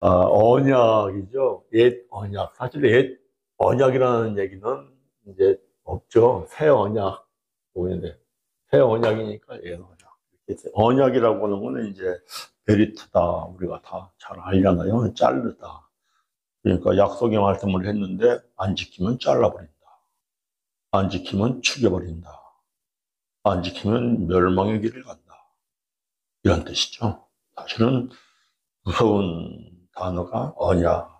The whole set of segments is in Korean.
언약이죠. 옛 언약. 사실 옛 언약이라는 얘기는 이제 없죠. 새 언약. 보이는데, 새 언약이니까 옛 언약. 이렇게 언약이라고 하는 거는 이제 베리트다. 우리가 다 잘 알잖아요. 자르다. 그러니까 약속의 말씀을 했는데 안 지키면 잘라버린다. 안 지키면 죽여버린다. 안 지키면 멸망의 길을 간다. 이런 뜻이죠. 사실은 무서운 단어가 언약.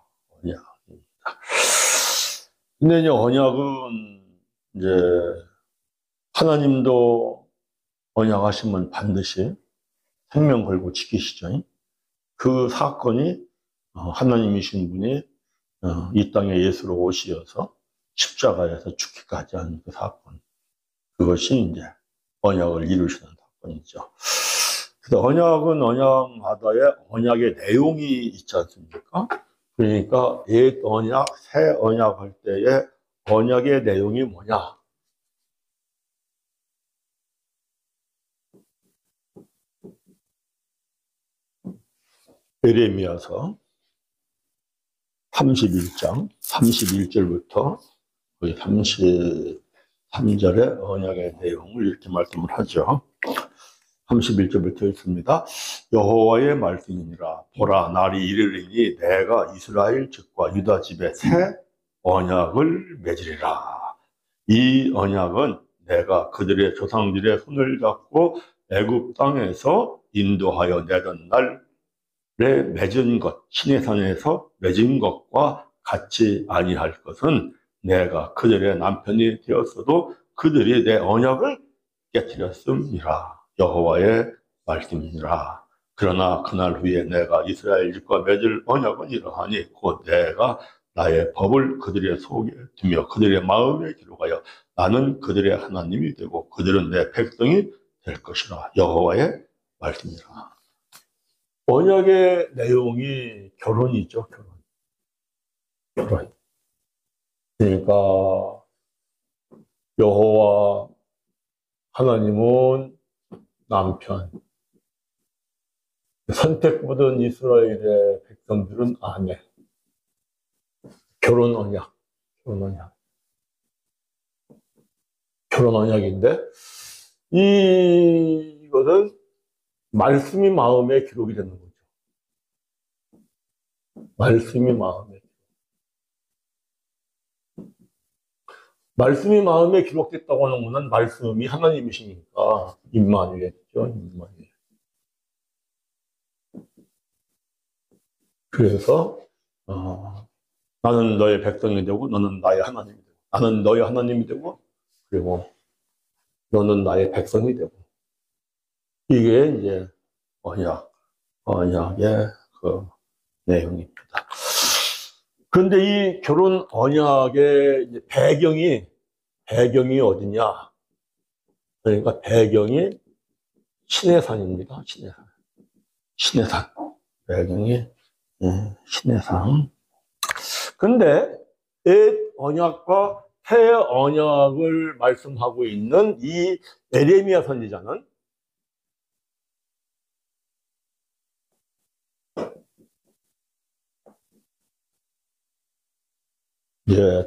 근데 이제 언약은 이제 하나님도 언약하시면 반드시 생명 걸고 지키시죠. 그 사건이 하나님이신 분이 이 땅에 예수로 오시어서 십자가에서 죽기까지 한 그 사건. 그것이 이제 언약을 이루시는 사건이죠. 그래서 언약은 언약마다의 언약의 내용이 있지 않습니까? 그러니까 옛 언약, 새 언약 할 때의 언약의 내용이 뭐냐? 예레미야서 31장 31절부터 거의 33절의 언약의 내용을 이렇게 말씀을 하죠. 31절부터 있습니다. 여호와의 말씀이니라. 보라, 날이 이르리니 내가 이스라엘 집과 유다 집에 새 언약을 맺으리라. 이 언약은 내가 그들의 조상들의 손을 잡고 애굽 땅에서 인도하여 내던 날에 맺은 것, 시내산에서 맺은 것과 같이 아니할 것은 내가 그들의 남편이 되었어도 그들이 내 언약을 깨뜨렸음이라. 여호와의 말씀이니라. 그러나 그날 후에 내가 이스라엘 집과 맺을 언약은 이러하니 곧 내가 나의 법을 그들의 속에 두며 그들의 마음에 기록하여 나는 그들의 하나님이 되고 그들은 내 백성이 될 것이라. 여호와의 말씀이라. 언약의 내용이 결혼이죠. 결혼. 그러니까 여호와 하나님은 남편, 선택받은 이스라엘의 백성들은 아내. 결혼 언약인데, 이것은 말씀이 마음에 기록이 되는 거죠. 말씀이 마음에 기록됐다고 하는 것은 말씀이 하나님이시니까, 임마누엘이죠, 임마누엘. 그래서, 나는 너의 백성이 되고, 너는 나의 하나님이 되고, 나는 너의 하나님이 되고, 그리고 너는 나의 백성이 되고. 이게 이제 언약의 그 내용입니다. 그런데 이 결혼 언약의 배경이 어디냐? 그러니까 배경이 시내산입니다. 시내산. 배경이 시내산. 근데 옛 언약과 새 언약을 말씀하고 있는 이 예레미야 선지자는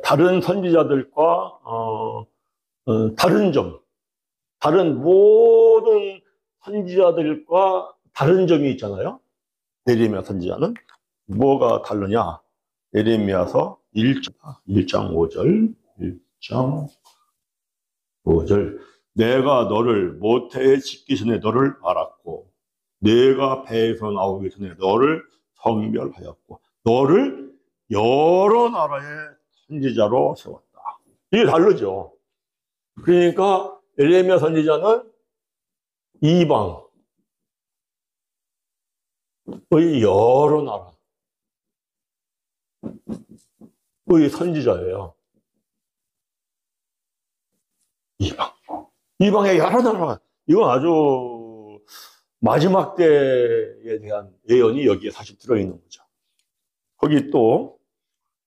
다른 선지자들과 다른 모든 선지자들과 다른 점이 있잖아요. 예레미야 선지자는 뭐가 다르냐? 예레미야서 1장 5절. 내가 너를 모태에 짓기 전에 너를 알았고 내가 배에서 나오기 전에 너를 성별하였고 너를 여러 나라의 선지자로 세웠다. 이게 다르죠. 그러니까 예레미야 선지자는 이방의 여러 나라의 선지자예요. 이방의 여러 나라. 이건 아주 마지막 때에 대한 예언이 여기에 사실 들어있는 거죠. 거기 또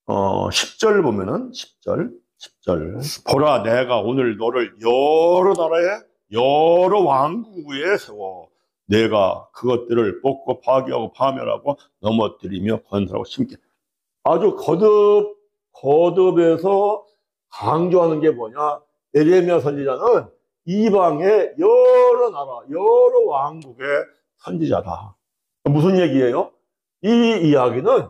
10절 보면은 10절 보라 내가 오늘 너를 여러 나라의 여러 왕국 위에 세워 내가 그것들을 뽑고 파괴하고 파멸하고 넘어뜨리며 건설하고 심게. 아주 거듭해서 강조하는 게 뭐냐? 예레미야 선지자는 이방의 여러 나라, 여러 왕국의 선지자다. 무슨 얘기예요? 이 이야기는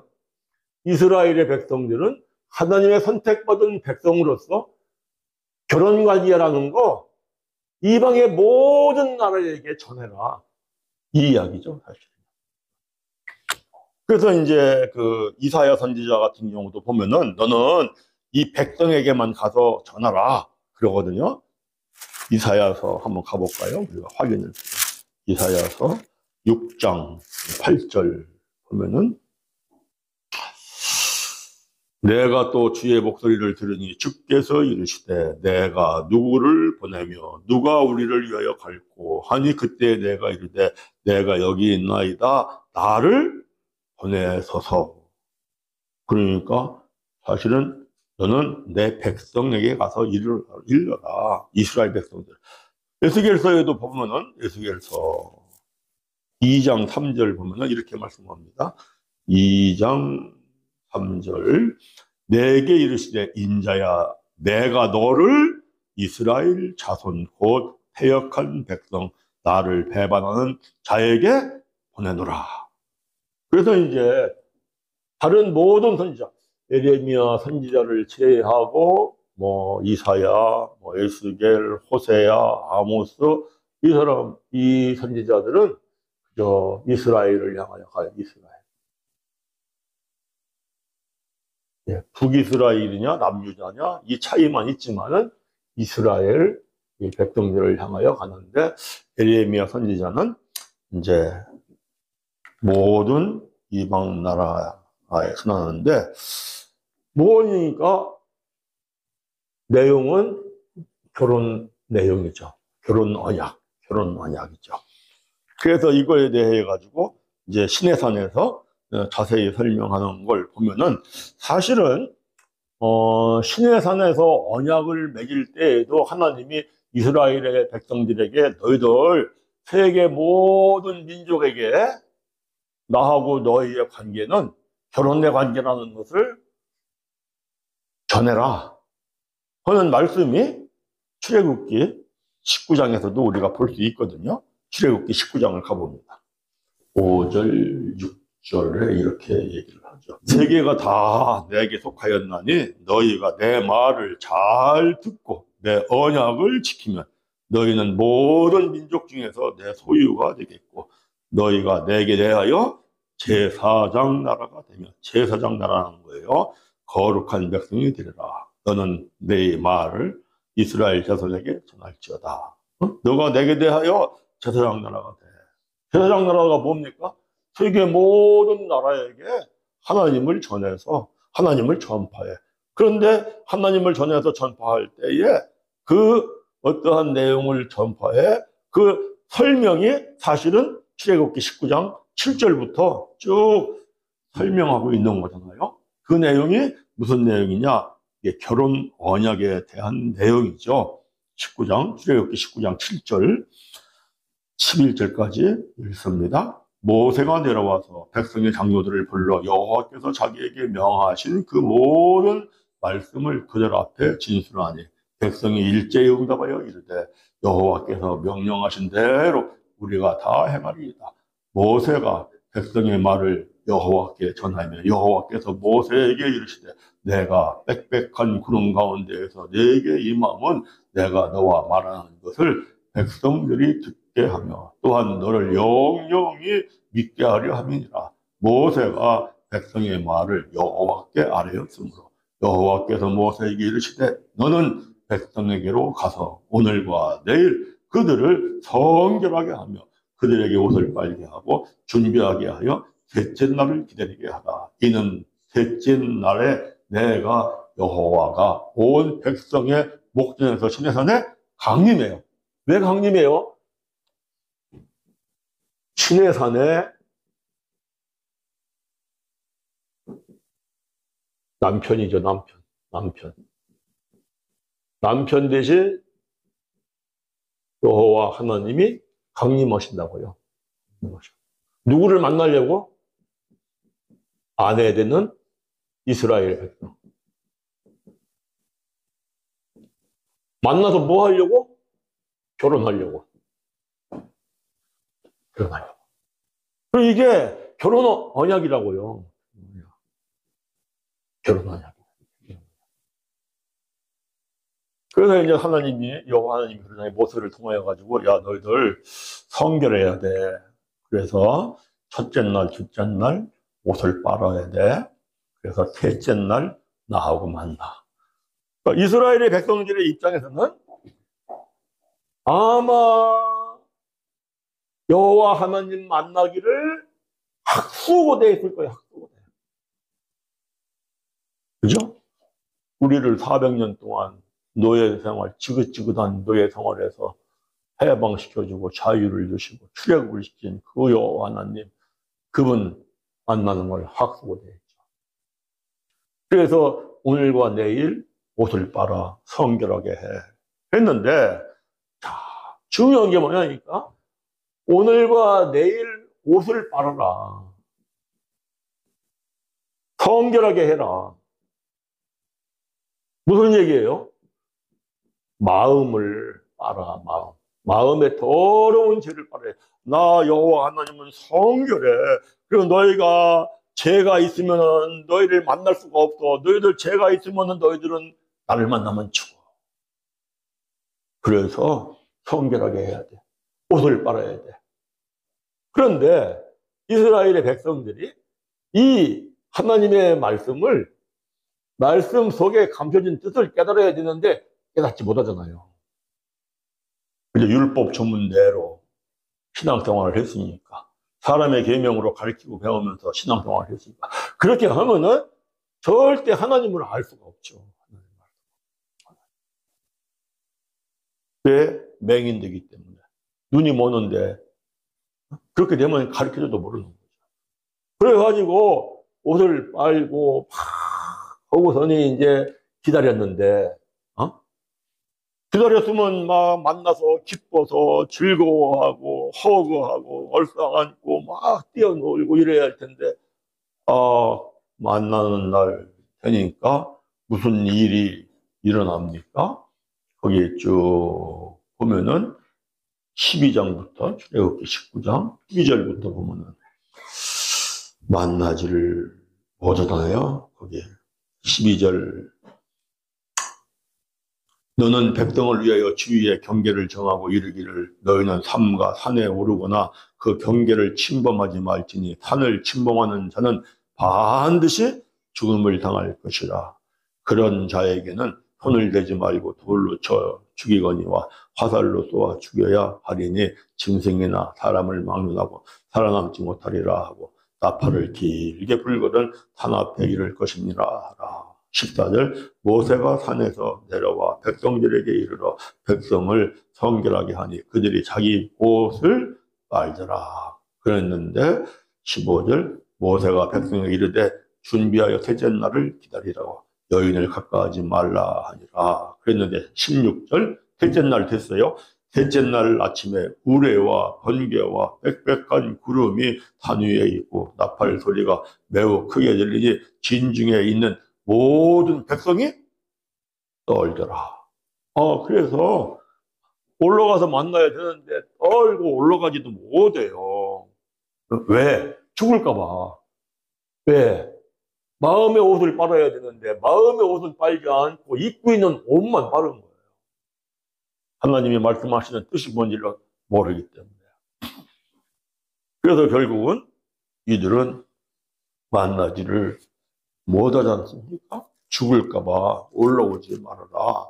이스라엘의 백성들은 하나님의 선택받은 백성으로서 결혼관계라는 거 이방의 모든 나라에게 전해라. 이 이야기죠, 사실. 그래서 이제 그 이사야 선지자 같은 경우도 보면은 너는 이 백성에게만 가서 전하라 그러거든요. 이사야서 한번 가볼까요? 우리가 확인을. 이사야서 6장 8절 보면은 내가 또 주의 목소리를 들으니 주께서 이르시되 내가 누구를 보내며 누가 우리를 위하여 갈고 하니 그때 내가 이르되 내가 여기 있나이다 나를 보내소서. 그러니까 사실은 너는 내 백성에게 가서 일러라. 이스라엘 백성들. 에스겔서에도 보면은 에스겔서 2장 3절 보면은 이렇게 말씀합니다. 2장 3절 내게 이르시되 인자야 내가 너를 이스라엘 자손 곧 패역한 백성 나를 배반하는 자에게 보내노라. 그래서 이제 다른 모든 선지자 예레미야 선지자를 제외하고 뭐 이사야, 뭐 에스겔, 호세야, 아모스 이 선지자들은 그저 이스라엘을 향하여 가요. 이스라엘. 예, 북이스라엘이냐 남유다냐 이 차이만 있지만은 이스라엘 이 백성들을 향하여 가는데 예레미야 선지자는 이제 모든 이방 나라에 전하는데 뭐니까 내용은 결혼 내용이죠. 결혼 언약이죠. 그래서 이거에 대해 가지고 이제 시내산에서 자세히 설명하는 걸 보면은 사실은 시내산에서 언약을 맺을 때에도 하나님이 이스라엘의 백성들에게 너희들 세계 모든 민족에게 나하고 너희의 관계는 결혼의 관계라는 것을 전해라 하는 말씀이 출애굽기 19장에서도 우리가 볼 수 있거든요. 출애굽기 19장을 가봅니다. 5절, 6절에 이렇게 얘기를 하죠. 세계가 다 내게 속하였나니 너희가 내 말을 잘 듣고 내 언약을 지키면 너희는 모든 민족 중에서 내 소유가 되겠고 너희가 내게 대하여 제사장 나라가 되며 제사장 나라는 거예요. 거룩한 백성이 되리라. 너는 내 말을 이스라엘 자손에게 전할지어다. 너가 내게 대하여 제사장 나라가 돼. 제사장 나라가 뭡니까? 세계 모든 나라에게 하나님을 전해서 하나님을 전파해. 그런데 하나님을 전해서 전파할 때에 그 어떠한 내용을 전파해? 그 설명이 사실은 출애굽기 19장 7절부터 쭉 설명하고 있는 거잖아요. 그 내용이 무슨 내용이냐? 이게 결혼 언약에 대한 내용이죠. 출애굽기 19장 7절, 11절까지 읽습니다. 모세가 내려와서 백성의 장로들을 불러 여호와께서 자기에게 명하신 그 모든 말씀을 그들 앞에 진술하니 백성이 일제히 응답하여 이르되 여호와께서 명령하신 대로 우리가 다 행하리이다. 모세가 백성의 말을 여호와께 전하며 여호와께서 모세에게 이르시되 내가 빽빽한 구름 가운데에서 네게 임함은 내가 너와 말하는 것을 백성들이 듣게 하며 또한 너를 영영히 믿게 하려 함이니라. 모세가 백성의 말을 여호와께 아뢰었으므로 여호와께서 모세에게 이르시되 너는 백성에게로 가서 오늘과 내일 그들을 성결하게 하며 그들에게 옷을 빨게 하고 준비하게 하여 셋째 날을 기다리게 하라. 이는 셋째 날에 내가 여호와가 온 백성의 목전에서 시내산에 강림해요. 왜 강림해요? 시내산에 남편이죠. 남편 대신 여호와 하나님이 강림하신다고요. 누구를 만나려고? 아내 되는 이스라엘 백성. 만나서 뭐 하려고? 결혼하려고. 결혼하려고. 그리고 이게 결혼 언약이라고요. 결혼 언약. 그래서 이제 여호와 하나님이 그러잖아요. 모세를 통하여 가지고, 야, 너희들 성결해야 돼. 그래서 첫째 날, 둘째 날 옷을 빨아야 돼. 그래서 셋째 날 나하고 만나. 그러니까 이스라엘의 백성들의 입장에서는 아마 여호와 하나님 만나기를 학수고대에 있을 거예요. 학수고대. 그죠? 우리를 400년 동안 노예 생활, 지긋지긋한 노예 생활에서 해방시켜주고 자유를 주시고 출애굽을 시킨 그 여호와 하나님, 그분 만나는 걸 학수고대 했죠. 그래서 오늘과 내일 옷을 빨아 성결하게 해 했는데, 자, 중요한 게 뭐냐니까 오늘과 내일 옷을 빨아라, 성결하게 해라. 무슨 얘기예요? 마음을 빨아. 마음의 더러운 죄를 빨아야 해. 나 여호와 하나님은 성결해. 그리고 너희가 죄가 있으면 너희를 만날 수가 없어. 너희들 죄가 있으면 너희들은 나를 만나면 죽어. 그래서 성결하게 해야 돼. 옷을 빨아야 돼. 그런데 이스라엘의 백성들이 이 하나님의 말씀 속에 감춰진 뜻을 깨달아야 되는데 깨닫지 못하잖아요. 이제 율법 전문대로 신앙생활을 했으니까, 사람의 계명으로 가르치고 배우면서 신앙생활을 했으니까, 그렇게 하면은 절대 하나님을 알 수가 없죠. 왜? 맹인되기 때문에. 눈이 머는데 그렇게 되면 가르쳐줘도 모르는 거죠. 그래가지고 옷을 빨고 막 하고서니 이제 기다렸는데, 기다렸으면 막 만나서 기뻐서 즐거워하고 허거하고 얼싸안고 막 뛰어놀고 이래야 할 텐데, 만나는 날 되니까 무슨 일이 일어납니까? 거기에 쭉 보면은 12장부터 출애굽기 19장 12절부터 보면은 만나지를 못하잖아요. 거기에 12절, 너는 백성을 위하여 주위에 경계를 정하고 이르기를, 너희는 삼가 산에 오르거나 그 경계를 침범하지 말지니 산을 침범하는 자는 반드시 죽음을 당할 것이라. 그런 자에게는 손을 대지 말고 돌로 쳐 죽이거니와 화살로 쏘아 죽여야 하리니 짐승이나 사람을 막론하고 살아남지 못하리라 하고 나팔을 길게 불거든 산 앞에 이를 것이니라. 14절, 모세가 산에서 내려와 백성들에게 이르러 백성을 성결하게 하니 그들이 자기 옷을 빨더라. 그랬는데 15절, 모세가 백성에게 이르되 준비하여 셋째 날을 기다리라고 여인을 가까이하지 말라 하니라. 그랬는데 16절, 셋째 날 됐어요. 셋째 날 아침에 우레와 번개와 빽빽한 구름이 산 위에 있고 나팔 소리가 매우 크게 들리니 진중에 있는 모든 백성이 떨더라. 그래서 올라가서 만나야 되는데 떨고 올라가지도 못해요. 왜? 죽을까봐. 왜? 마음의 옷을 빨아야 되는데 마음의 옷을 빨지 않고 입고 있는 옷만 빠른 거예요. 하나님이 말씀하시는 뜻이 뭔지를 모르기 때문에. 그래서 결국은 이들은 만나지를 못하지 않습니까? 죽을까봐 올라오지 말아라.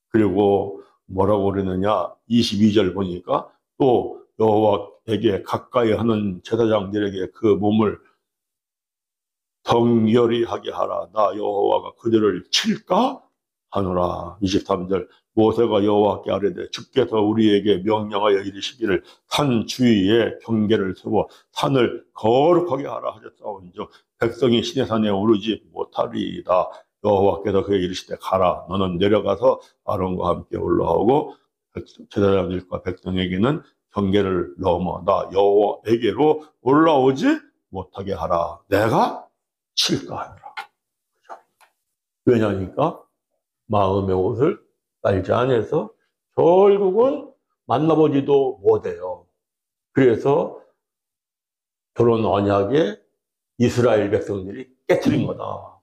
그리고 뭐라고 그러느냐? 22절 보니까 또 여호와에게 가까이 하는 제사장들에게 그 몸을 성결히 하게 하라. 나 여호와가 그들을 칠까? 하노라. 23절, 모세가 여호와께 아뢰되 주께서 우리에게 명령하여 이르시기를 산 주위에 경계를 세워 산을 거룩하게 하라 하셨사온즉 백성이 시내산에 오르지 못하리이다. 여호와께서 그에게 이르시되 가라. 너는 내려가서 아론과 함께 올라오고 제사장들과 백성에게는 경계를 넘어 나 여호와에게로 올라오지 못하게 하라. 내가 칠까하라. 왜냐니까 마음의 옷을 빨지 않아서 결국은 만나보지도 못해요. 그래서 결혼 언약에 이스라엘 백성들이 깨트린 거다.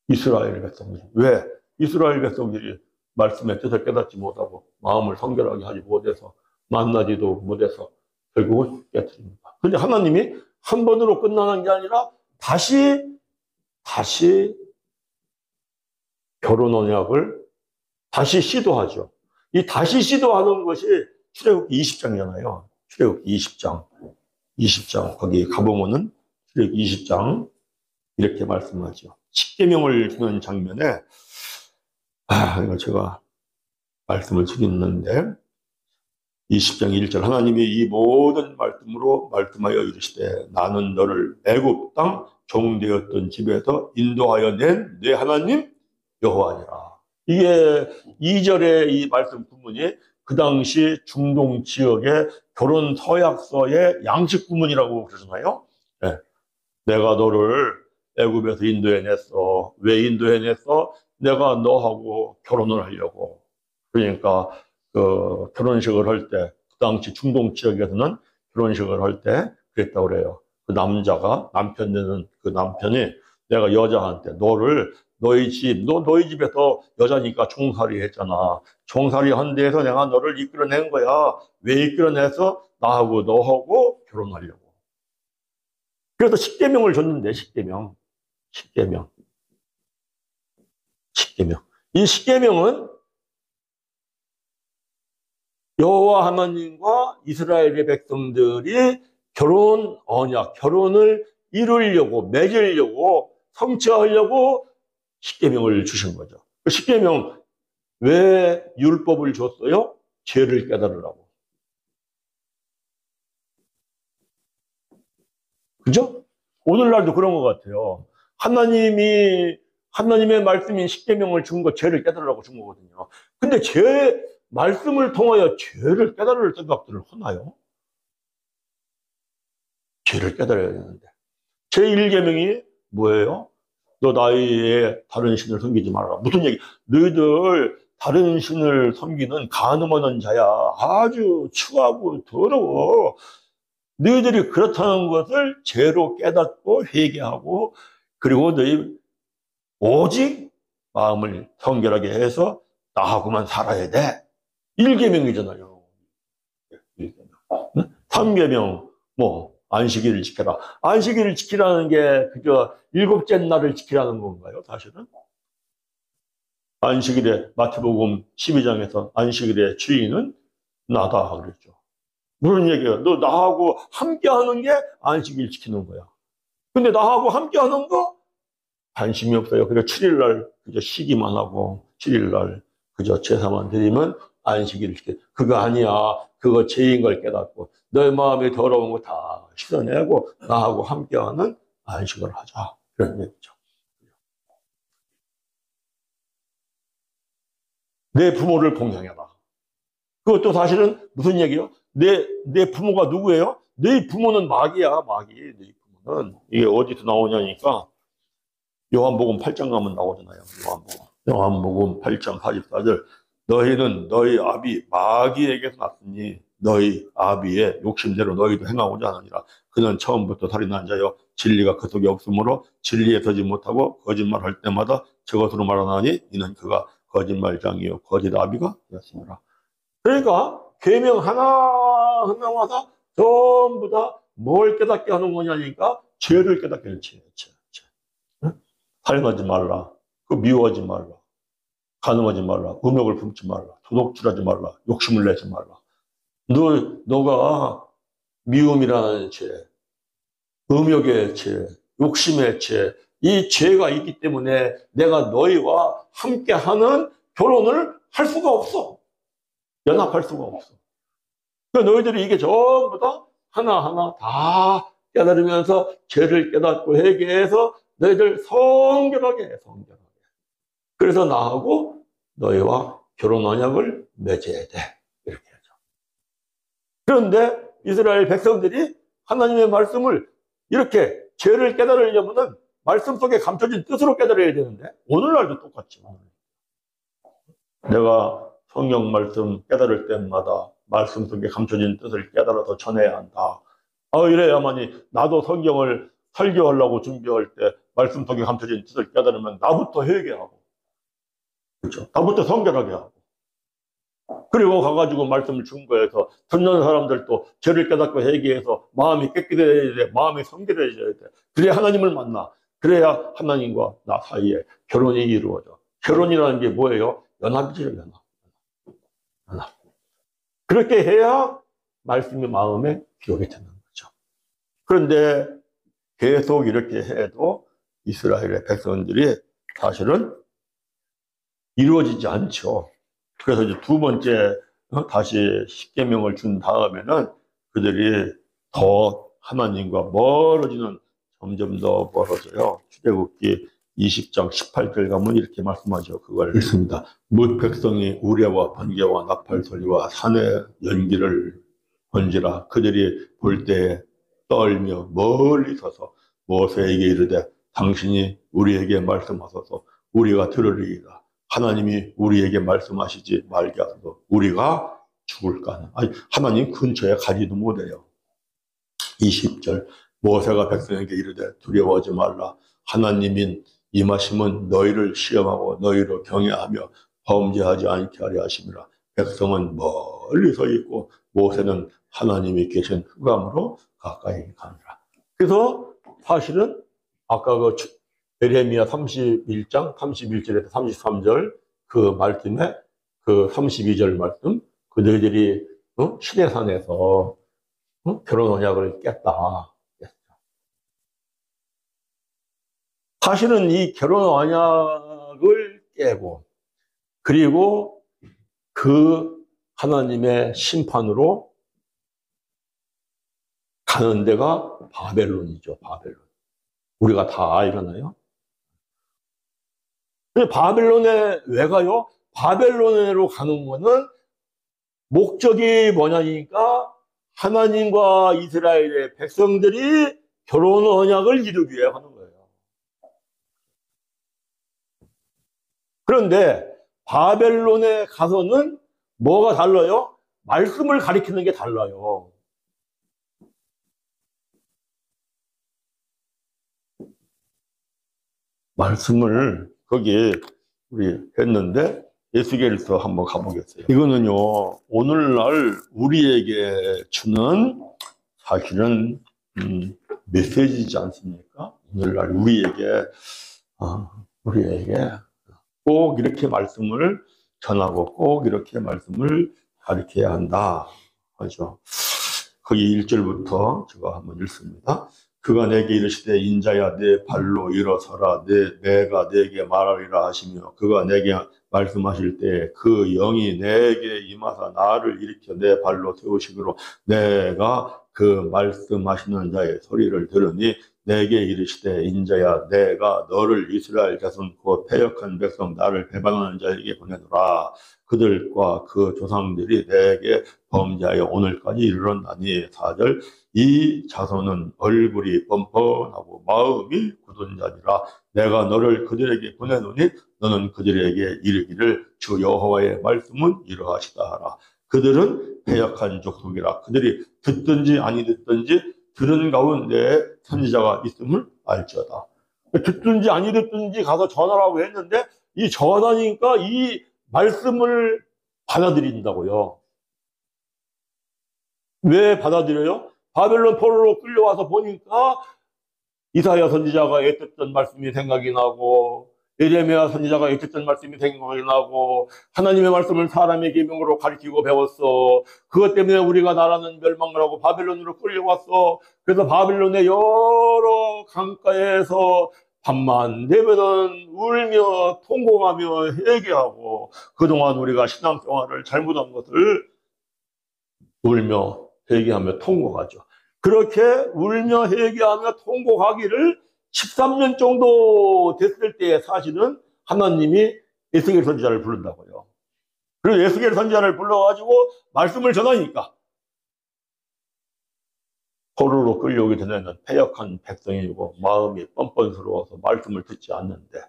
이스라엘 백성들이. 왜? 이스라엘 백성들이 말씀의 뜻을 깨닫지 못하고 마음을 성결하게 하지 못해서 만나지도 못해서 결국은 깨트립니다. 그런데 하나님이 한 번으로 끝나는 게 아니라 다시 결혼 언약을 다시 시도하죠. 이 다시 시도하는 것이 출애굽기 20장이잖아요. 출애굽기 20장 거기 가보면은 출애굽기 20장 이렇게 말씀하죠. 십계명을 주는 장면에 이거 제가 말씀을 드렸는데 20장 1절 하나님이 이 모든 말씀으로 말씀하여 이르시되 나는 너를 애굽 땅 종되었던 집에서 인도하여 낸 내 하나님 여호와니라. 이게 2절의 이 말씀 부분이 그 당시 중동 지역의 결혼 서약서의 양식 부분이라고 그러잖아요. 네. 내가 너를 애굽에서 인도해냈어. 왜 인도해냈어? 내가 너하고 결혼을 하려고. 그러니까 그 결혼식을 할 때, 그 당시 중동 지역에서는 결혼식을 할 때 그랬다고 그래요. 그 남자가 남편 되는 그 남편이 내가 여자한테 너희 집에서 여자니까 종살이 했잖아. 종살이 한 데에서 내가 너를 이끌어낸 거야. 왜 이끌어내서 나하고 너하고 결혼하려고. 그래서 십계명을 줬는데 십계명. 이 십계명은 여호와 하나님과 이스라엘의 백성들이 결혼 언약, 결혼을 이루려고 맺으려고 성취하려고 십계명을 주신 거죠. 그 십계명 왜 율법을 줬어요? 죄를 깨달으라고. 그죠? 오늘날도 그런 것 같아요. 하나님의 말씀인 십계명을 준 거 죄를 깨달으라고 준 거거든요. 근데 말씀을 통하여 죄를 깨달을 생각들을 하나요? 죄를 깨달아야 되는데. 제1계명이 뭐예요? 너 나의 다른 신을 섬기지 말아라. 무슨 얘기? 너희들 다른 신을 섬기는 간음하는 자야. 아주 추하고 더러워. 너희들이 그렇다는 것을 죄로 깨닫고 회개하고 그리고 너희 오직 마음을 성결하게 해서 나하고만 살아야 돼. 1계명이잖아요. 3계명 안식일을 지켜라. 안식일을 지키라는 게 그저 일곱째 날을 지키라는 건가요? 사실은? 안식일에 마태복음 12장에서 안식일의 주인은 나다 그랬죠. 무슨 얘기예요? 너 나하고 함께하는 게 안식일 지키는 거야. 근데 나하고 함께하는 거 관심이 없어요. 그래서 7일날 그저 쉬기만 하고 7일날 그저 제사만 드리면 안식일을 지켜. 그거 아니야. 그거 죄인 걸 깨닫고 너의 마음에 더러운 거 다 씻어내고 나하고 함께하는 안식을 하자. 그런 얘기죠. 내 부모를 공경해라. 그것도 사실은 무슨 얘기예요? 내 부모가 누구예요? 네 부모는 마귀야, 마귀. 네 부모는. 이게 어디서 나오냐니까 요한복음 8장 가면 나오잖아요. 요한복음 8장 44절. 너희는 너희 아비 마귀에게서 났으니 너희 아비의 욕심대로 너희도 행하고자 하느니라. 그는 처음부터 살인한 자여 진리가 그 속에 없으므로 진리에 서지 못하고 거짓말할 때마다 저것으로 말하나니 이는 그가 거짓말장이요 거짓 아비가 되었습니다. 그러니까 계명 하나하나마다 전부 다 뭘 깨닫게 하는 거냐니까 죄를 깨닫게 하는 죄. 살인하지 말라. 미워하지 말라. 간음하지 말라. 음욕을 품지 말라. 도둑질하지 말라. 욕심을 내지 말라. 너가 미움이라는 죄, 음욕의 죄, 욕심의 죄, 이 죄가 있기 때문에 내가 너희와 함께하는 결혼을 할 수가 없어. 연합할 수가 없어. 그러니까 너희들이 이게 전부 다 하나하나 다 깨달으면서 죄를 깨닫고 회개해서 너희들 성결하게 해, 성결하게. 그래서 나하고 너희와 결혼 언약을 맺어야 돼. 이렇게 하죠. 그런데 이스라엘 백성들이 하나님의 말씀을 이렇게 죄를 깨달으려면은 말씀 속에 감춰진 뜻으로 깨달아야 되는데, 오늘날도 똑같죠. 내가 성경 말씀 깨달을 때마다 말씀 속에 감춰진 뜻을 깨달아서 전해야 한다. 이래야만이 나도 성경을 설교하려고 준비할 때 말씀 속에 감춰진 뜻을 깨달으면 나부터 회개하고, 그렇죠? 나부터 성결하게 하고, 그리고 가가지고 말씀을 증거해서 듣는 사람들도 죄를 깨닫고 회개해서 마음이 깨끗해져야 돼. 마음이 성결해져야 돼. 그래야 하나님을 만나. 그래야 하나님과 나 사이에 결혼이 이루어져. 결혼이라는 게 뭐예요? 연합이죠, 연합. 그렇게 해야 말씀이 마음에 기록이 되는 거죠. 그런데 계속 이렇게 해도 이스라엘의 백성들이 사실은 이루어지지 않죠. 그래서 이제 두 번째 다시 십계명을 준 다음에는 그들이 더 하나님과 멀어지는, 점점 더 멀어져요. 출애굽기 20장 18절 가면 이렇게 말씀하죠. 그걸 읽습니다. 뭇 백성이 우레와 번개와 나팔 소리와 산의 연기를 번지라. 그들이 볼 때에 떨며 멀리 서서 모세에게 이르되 당신이 우리에게 말씀하소서 우리가 들으리이다. 하나님이 우리에게 말씀하시지 말게 하소서. 우리가 죽을까. 아니, 하나님 근처에 가지도 못해요. 20절 모세가 백성에게 이르되 두려워하지 말라. 하나님인 임하심은 너희를 시험하고 너희를 경외하며 범죄하지 않게 하려 하심이라. 백성은 멀리 서 있고 모세는 하나님이 계신 흑암으로 가까이 가니라. 그래서 사실은 아까 그 예레미야 31장 31절에서 33절 그 말씀에 그 32절 말씀, 그 너희들이 시내산에서 결혼 언약을 깼다. 사실은 이 결혼 언약을 깨고, 그리고 그 하나님의 심판으로 가는 데가 바벨론이죠, 바벨론. 우리가 다 알잖아요. 근데 바벨론에 왜 가요? 바벨론으로 가는 거는 목적이 뭐냐니까 하나님과 이스라엘의 백성들이 결혼 언약을 이루기 위해 하는 거예요. 그런데 바벨론에 가서는 뭐가 달라요? 말씀을 가리키는 게 달라요. 말씀을 거기 우리 했는데 에스겔서 한번 가보겠어요. 이거는요 오늘날 우리에게 주는 사실은 메시지지 않습니까? 오늘날 우리에게 꼭 이렇게 말씀을 전하고 꼭 이렇게 말씀을 가르쳐야 한다 하죠. 거기 1절부터 제가 한번 읽습니다. 그가 내게 이르시되 인자야 내 발로 일어서라 내가 내게 말하리라 하시며 그가 내게 말씀하실 때 그 영이 내게 임하사 나를 일으켜 내 발로 세우시기로 내가 그 말씀하시는 자의 소리를 들으니 내게 이르시되 인자야 내가 너를 이스라엘 자손 곧 패역한 백성 나를 배반하는 자에게 보내노라. 그들과 그 조상들이 내게 범죄하여 오늘까지 이르렀나니. 4절 이 자손은 얼굴이 뻔뻔하고 마음이 굳은 자니라. 내가 너를 그들에게 보내노니 너는 그들에게 이르기를 주 여호와의 말씀은 이러하시다 하라. 그들은 패역한 족속이라. 그들이 듣든지 아니 듣든지 들은 가운데 선지자가 있음을 알지어다. 듣든지 아니 듣든지 가서 전하라고 했는데 이 전하니까 이 말씀을 받아들인다고요. 왜 받아들여요? 바벨론 포로로 끌려와서 보니까 이사야 선지자가 애썼던 말씀이 생각이 나고 예레미야 선지자가 애썼던 말씀이 생각이 나고 하나님의 말씀을 사람의 계명으로 가르치고 배웠어. 그것 때문에 우리가 나라는 멸망을 하고 바벨론으로 끌려왔어. 그래서 바벨론의 여러 강가에서 밤만 되면은 울며 통곡하며 회개하고 그동안 우리가 신앙생활을 잘못한 것을 울며 회개하며 통곡하죠. 그렇게 울며 회개하며 통곡하기를 13년 정도 됐을 때 사실은 하나님이 에스겔 선지자를 부른다고요. 그리고 에스겔 선지자를 불러가지고 말씀을 전하니까 포로로 끌려오기 전에는 패역한 백성이고 마음이 뻔뻔스러워서 말씀을 듣지 않는데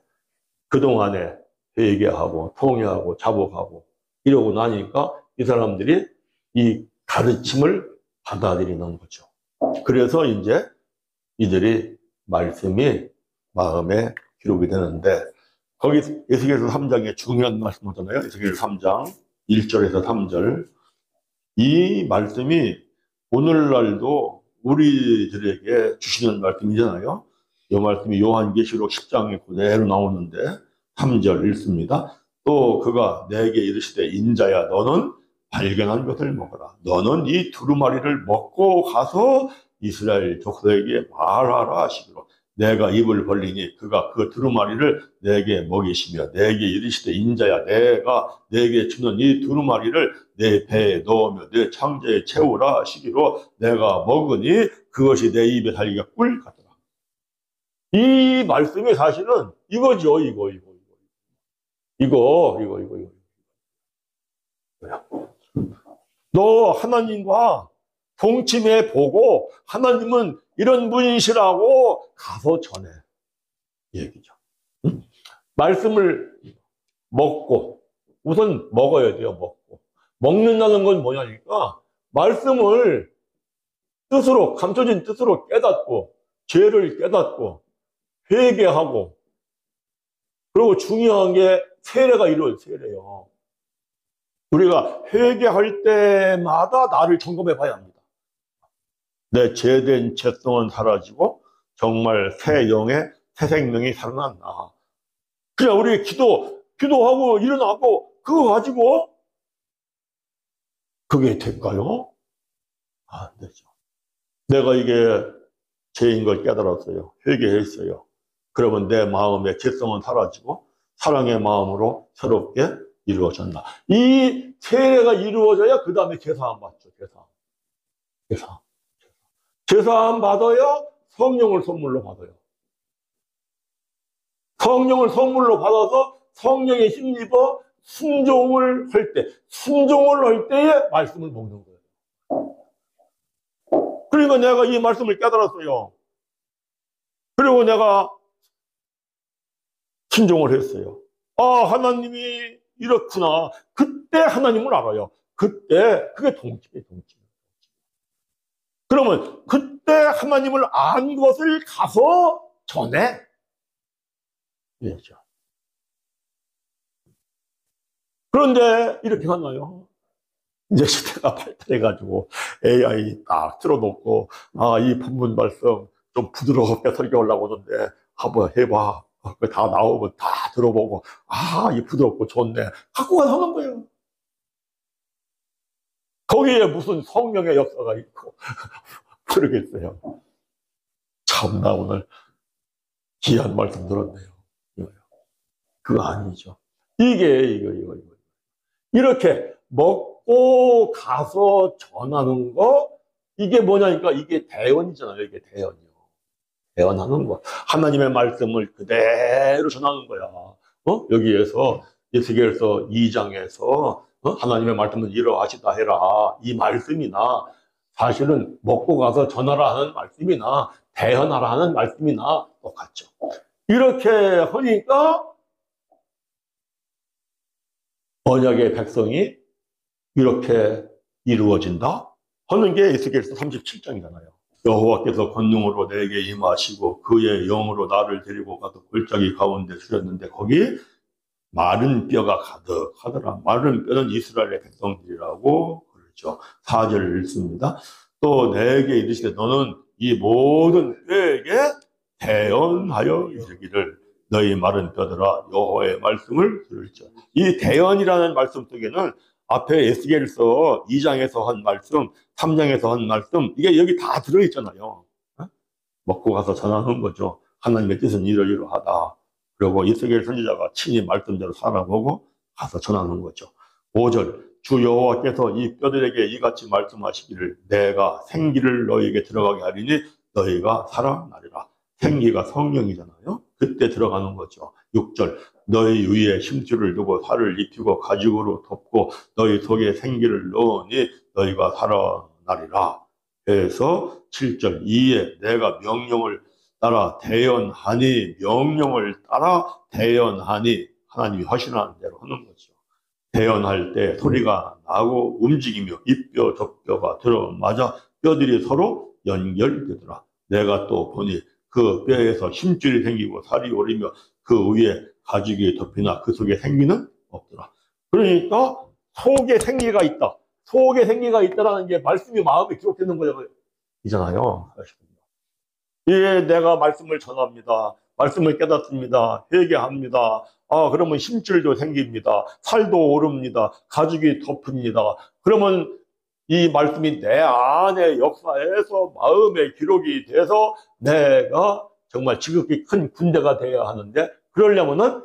그동안에 회개하고 통회하고 자복하고 이러고 나니까 이 사람들이 이 가르침을 받아들이는 거죠. 그래서 이제 이들이 말씀이 마음에 기록이 되는데 거기 에스겔서 3장에 중요한 말씀 하잖아요. 에스겔 3장 1절에서 3절. 이 말씀이 오늘날도 우리들에게 주시는 말씀이잖아요. 이 말씀이 요한계시록 10장에 그대로 나오는데 3절 읽습니다. 또 그가 내게 이르시되 인자야 너는 발견한 것을 먹어라. 너는 이 두루마리를 먹고 가서 이스라엘 족속에게 말하라 하시기로 내가 입을 벌리니 그가 그 두루마리를 내게 먹이시며 내게 이르시되 인자야 내가 내게 주는 이 두루마리를 내 배에 넣으며 내 창자에 채우라 하시기로 내가 먹으니 그것이 내 입에 달기가 꿀 같더라. 이 말씀이 사실은 이거죠. 이거. 너 하나님과 동침해 보고 하나님은 이런 분이시라고 가서 전해. 이 얘기죠. 응? 말씀을 먹고 우선 먹어야 돼요. 먹고 먹는다는 건 뭐냐니까 말씀을 뜻으로 감춰진 뜻으로 깨닫고 죄를 깨닫고 회개하고 그리고 중요한 게 세례가 이루어져요. 세례요. 우리가 회개할 때마다 나를 점검해 봐야 합니다. 내 죄된 죄성은 사라지고 정말 새 영의 새 생명이 살아났나. 그냥 우리 기도하고 일어나고 그거 가지고 그게 될까요? 안 되죠. 내가 이게 죄인 걸 깨달았어요. 회개했어요. 그러면 내 마음의 죄성은 사라지고 사랑의 마음으로 새롭게 이루어졌나. 이 세례가 이루어져야 그 다음에 제사함 받죠. 제사함 받아야 성령을 선물로 받아요. 성령을 선물로 받아서 성령에 힘입어 순종을 할 때에 말씀을 먹는 거예요. 그러니까 내가 이 말씀을 깨달았어요. 그리고 내가 순종을 했어요. 아, 하나님이 이렇구나. 그때 하나님을 알아요. 그때 그게 동침이에요. 그러면 그때 하나님을 안 것을 가서 전해. 이거죠. 그런데 이렇게 하나요? 이제 시대가 발달해가지고 AI 딱 틀어놓고 이 본문 말씀 좀 부드럽게 설교하려고 하는데 한번 해봐. 다 나오면 다 들어보고 이 부드럽고 좋네. 갖고 가서 하는 거예요. 거기에 무슨 성령의 역사가 있고 그러겠어요. 참나 오늘 귀한 말씀 들었네요. 그거 아니죠. 이거. 이렇게 먹고 가서 전하는 거, 이게 뭐냐니까 이게 대언이잖아요. 이게 대언이요. 대언하는 거. 하나님의 말씀을 그대로 전하는 거야. 여기에서 에스겔서 2장에서 하나님의 말씀은 이러하시다 해라. 이 말씀이나 사실은 먹고 가서 전하라 하는 말씀이나 대언하라 하는 말씀이나 똑같죠. 이렇게 하니까 언약의 백성이 이렇게 이루어진다 하는 게 에스겔서 37장이잖아요. 여호와께서 권능으로 내게 임하시고 그의 영으로 나를 데리고 가서 골짜기 가운데 주셨는데 거기 마른 뼈가 가득하더라. 마른 뼈는 이스라엘의 백성들이라고 그러죠. 4절을 읽습니다. 또 내게 이르시되 너는 이 모든 뼈에게 대언하여 이르기를 너희 마른 뼈들아 여호와의 말씀을 들을지어다. 이 대언이라는 말씀 속에는 앞에 에스겔서 2장에서 한 말씀, 3장에서 한 말씀, 이게 여기 다 들어있잖아요. 먹고 가서 전하는 거죠. 하나님의 뜻은 이러이러하다. 그리고 에스겔 선지자가 친히 말씀대로 살아보고 가서 전하는 거죠. 5절 주 여호와께서 이 뼈들에게 이같이 말씀하시기를 내가 생기를 너희에게 들어가게 하리니 너희가 살아나리라. 생기가 성령이잖아요. 그때 들어가는 거죠. 6절 너희 위에 심줄을 두고 살을 입히고 가죽으로 덮고 너희 속에 생기를 넣으니 너희가 살아나리라. 해서 7절 이에 내가 명령을 따라 대언하니 명령을 따라 대언하니 하나님이 하시라는 대로 하는 거죠. 대언할 때 소리가 나고 움직이며 입뼈 덮뼈가 들어맞아 뼈들이 서로 연결되더라. 내가 또 보니 그 뼈에서 힘줄이 생기고 살이 오르며 그 위에 가죽이 덮이나 그 속에 생기는 없더라. 그러니까 속에 생기가 있다. 속에 생기가 있다라는 게 말씀이 마음에 기록되는 거잖아요. 예, 내가 말씀을 전합니다. 말씀을 깨닫습니다. 회개합니다. 그러면 힘줄도 생깁니다. 살도 오릅니다. 가죽이 덮입니다. 그러면 이 말씀이 내 안에 역사에서 마음에 기록이 돼서 내가 정말 지극히 큰 군대가 되어야 하는데, 그러려면은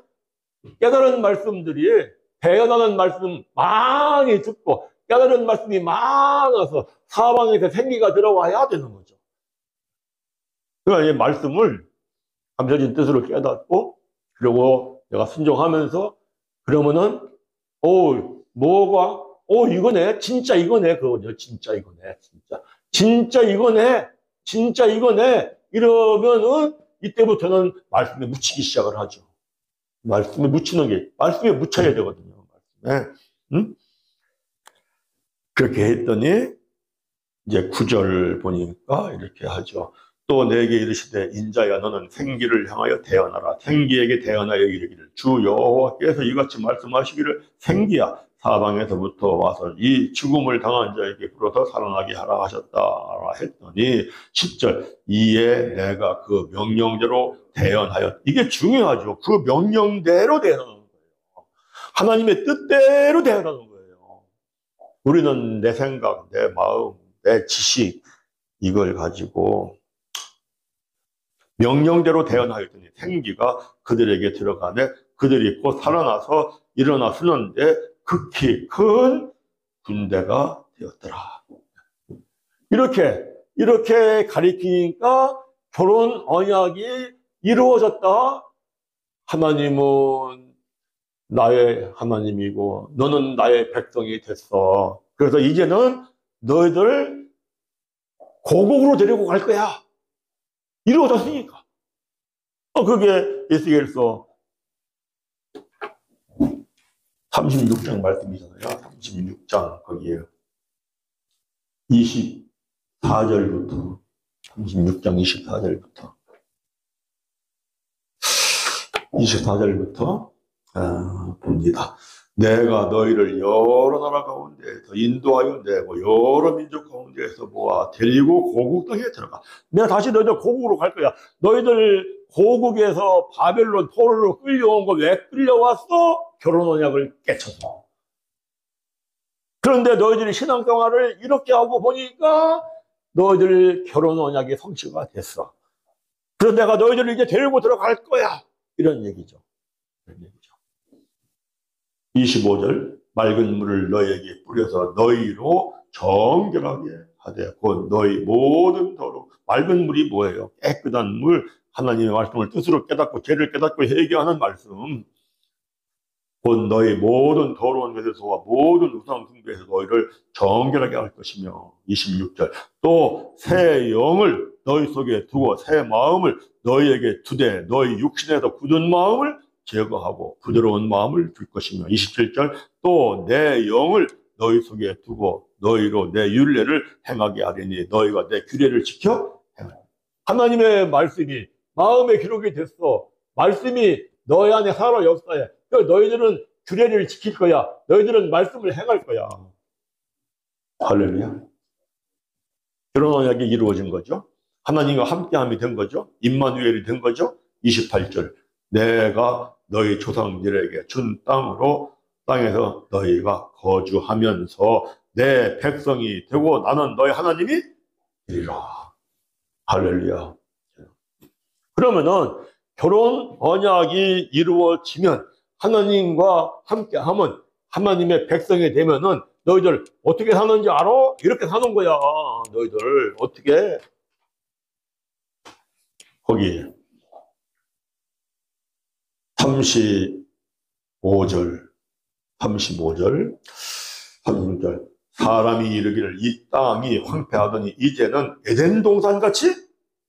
깨달은 말씀들이, 대언하는 말씀 많이 듣고 깨달은 말씀이 많아서 사방에서 생기가 들어와야 되는 거죠. 그러니까 이 말씀을 감춰진 뜻으로 깨닫고, 그리고 내가 순종하면서, 그러면은 뭐가 이거네, 진짜 이거네, 그거죠. 진짜 이거네, 진짜 이거네, 진짜 이거네. 이러면은 이때부터는 말씀에 묻히기 시작을 하죠. 말씀에 묻히는 게, 말씀에 묻혀야 되거든요. 말씀에. 응? 그렇게 했더니 이제 9절 보니까 이렇게 하죠. 또 내게 이르시되 인자야 너는 생기를 향하여 대언하라. 생기에게 대언하여 이르기를 주 여호와께서 이같이 말씀하시기를 생기야 사방에서부터 와서 이 죽음을 당한 자에게 불어서 살아나게 하라 하셨다 했더니 10절 이에 내가 그 명령대로 대언하여, 이게 중요하죠. 그 명령대로 대언하는 거예요. 하나님의 뜻대로 대언하는 거예요. 우리는 내 생각, 내 마음, 내 지식 이걸 가지고 명령대로 대언하였더니 생기가 그들에게 들어가네 그들이 곧 살아나서 일어나 쓰는데 극히 큰 군대가 되었더라. 이렇게 가리키니까 결혼 언약이 이루어졌다. 하나님은 나의 하나님이고 너는 나의 백성이 됐어. 그래서 이제는 너희들 고국으로 데리고 갈 거야. 이루어졌으니까. 그게 에스겔서 36장 말씀이잖아요. 36장 거기에 24절부터 36장 24절부터 봅니다. 내가 너희를 여러 나라 가운데에서 인도하여 내고 여러 민족 가운데에서 모아 데리고 고국 땅에 들어가. 내가 다시 너희들 고국으로 갈 거야. 너희들 고국에서 바벨론 포로로 끌려온 거 왜 끌려왔어? 결혼 언약을 깨쳐서. 그런데 너희들이 신앙생활을 이렇게 하고 보니까 너희들 결혼 언약이 성취가 됐어. 그래서 내가 너희들을 이제 데리고 들어갈 거야. 이런 얘기죠. 25절 맑은 물을 너희에게 뿌려서 너희로 정결하게 하되 곧 너희 모든 더러 맑은 물이 뭐예요? 깨끗한 물, 하나님의 말씀을 뜻으로 깨닫고 죄를 깨닫고 회개하는 말씀. 곧 너희 모든 더러운 것에서와 모든 우상 숭배에서 너희를 정결하게 할 것이며 26절 또 새 영을 너희 속에 두고 새 마음을 너희에게 두되 너희 육신에서 굳은 마음을 제거하고 부드러운 마음을 줄 것이며 27절 또 내 영을 너희 속에 두고 너희로 내 율례를 행하게 하리니 너희가 내 규례를 지켜 행하라. 하나님의 말씀이 마음에 기록이 됐어. 말씀이 너희 안에 살아 역사해. 너희들은 규례를 지킬 거야. 너희들은 말씀을 행할 거야. 할렐루야. 결혼 언약이 이루어진 거죠. 하나님과 함께함이 된 거죠. 임마누엘이 된 거죠. 28절 내가 너희 조상들에게 준 땅에서 너희가 거주하면서 내 백성이 되고 나는 너희 하나님이 되리라. 할렐루야. 그러면은 결혼 언약이 이루어지면 하나님과 함께하면 하나님의 백성이 되면은 너희들 어떻게 사는지 알아? 이렇게 사는 거야. 너희들 어떻게? 거기 35절 36절 사람이 이르기를 이 땅이 황폐하더니 이제는 에덴 동산같이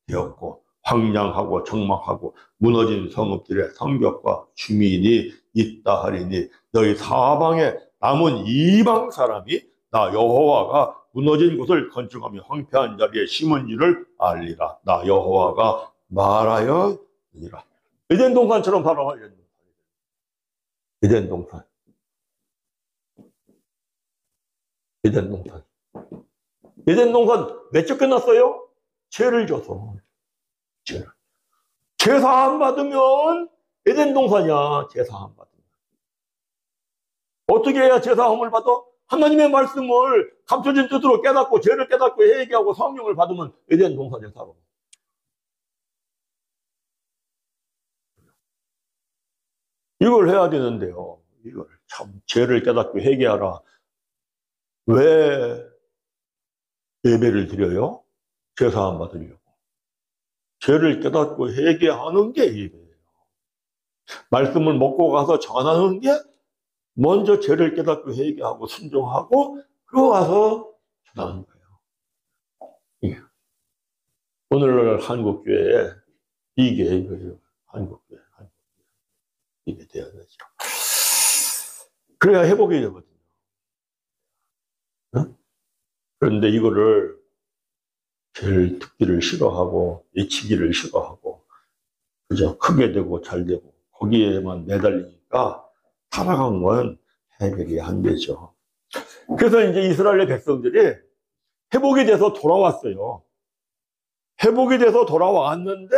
되었고 황량하고 적막하고 무너진 성읍들의 성벽과 주민이 있다 하리니 너희 사방에 남은 이방 사람이 나 여호와가 무너진 곳을 건축하며 황폐한 자리에 심은 일을 알리라. 나 여호와가 말하였느니라. 에덴 동산처럼 살아가. 에덴 동산. 에덴 동산. 에덴 동산 몇째 끝났어요? 죄를 져서. 죄 사함 받으면 에덴 동산이야. 죄 사함 받으면. 어떻게 해야 죄 사함을 받아? 하나님의 말씀을 감춰진 뜻으로 깨닫고 죄를 깨닫고 회개하고 성령을 받으면 에덴 동산에 살아. 이걸 해야 되는데요. 이걸 참 죄를 깨닫고 회개하라. 왜 예배를 드려요? 죄 사함 받으려고. 죄를 깨닫고 회개하는 게 예배예요. 말씀을 먹고 가서 전하는 게 먼저 죄를 깨닫고 회개하고 순종하고 그러고 가서 전하는 거예요. 예. 오늘날 한국교회에 이게 이거예요. 한국교회. 이게 돼야 되죠. 그래야 회복이 되거든요. 응? 그런데 이거를 죄를 듣기를 싫어하고 예치기를 싫어하고 그저 크게 되고 잘 되고 거기에만 매달리니까 살아간 건 해결이 안 되죠. 그래서 이제 이스라엘 백성들이 회복이 돼서 돌아왔어요. 회복이 돼서 돌아왔는데